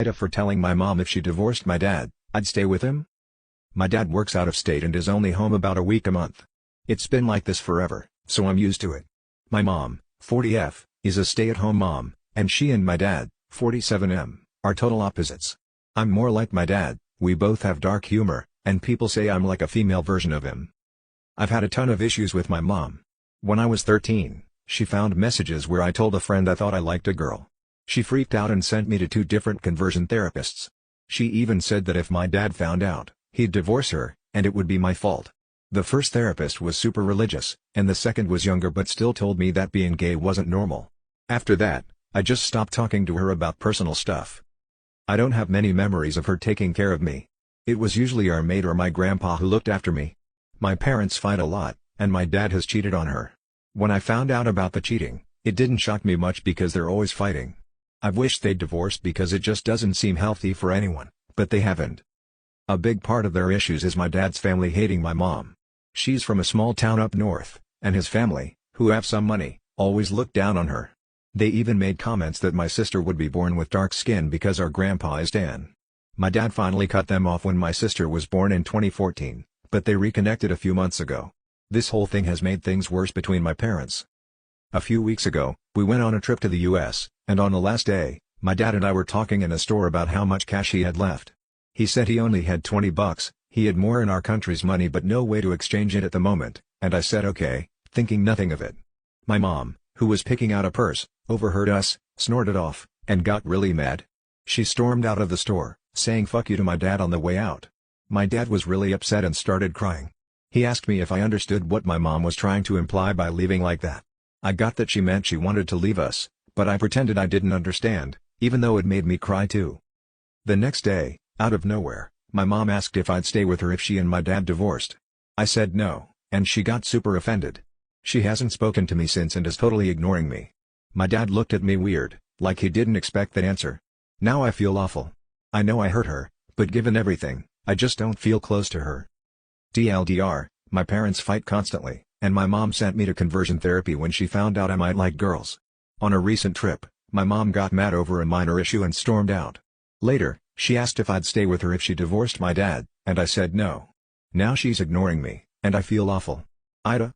For telling my mom if she divorced my dad, I'd stay with him? My dad works out of state and is only home about a week a month. It's been like this forever, so I'm used to it. My mom, 40F, is a stay-at-home mom, and she and my dad, 47M, are total opposites. I'm more like my dad, we both have dark humor, and people say I'm like a female version of him. I've had a ton of issues with my mom. When I was 13, she found messages where I told a friend I thought I liked a girl. She freaked out and sent me to 2 different conversion therapists. She even said that if my dad found out, he'd divorce her, and it would be my fault. The first therapist was super religious, and the second was younger but still told me that being gay wasn't normal. After that, I just stopped talking to her about personal stuff. I don't have many memories of her taking care of me. It was usually our maid or my grandpa who looked after me. My parents fight a lot, and my dad has cheated on her. When I found out about the cheating, it didn't shock me much because they're always fighting. I've wished they'd divorced because it just doesn't seem healthy for anyone, but they haven't. A big part of their issues is my dad's family hating my mom. She's from a small town up north, and his family, who have some money, always look down on her. They even made comments that my sister would be born with dark skin because our grandpa is tan. My dad finally cut them off when my sister was born in 2014, but they reconnected a few months ago. This whole thing has made things worse between my parents. A few weeks ago, we went on a trip to the US, and on the last day, my dad and I were talking in a store about how much cash he had left. He said he only had $20, he had more in our country's money but no way to exchange it at the moment, and I said okay, thinking nothing of it. My mom, who was picking out a purse, overheard us, snorted off, and got really mad. She stormed out of the store, saying fuck you to my dad on the way out. My dad was really upset and started crying. He asked me if I understood what my mom was trying to imply by leaving like that. I got that she meant she wanted to leave us, but I pretended I didn't understand, even though it made me cry too. The next day, out of nowhere, my mom asked if I'd stay with her if she and my dad divorced. I said no, and she got super offended. She hasn't spoken to me since and is totally ignoring me. My dad looked at me weird, like he didn't expect that answer. Now I feel awful. I know I hurt her, but given everything, I just don't feel close to her. TLDR, my parents fight constantly, and my mom sent me to conversion therapy when she found out I might like girls. On a recent trip, my mom got mad over a minor issue and stormed out. Later, she asked if I'd stay with her if she divorced my dad, and I said no. Now she's ignoring me, and I feel awful. Ida,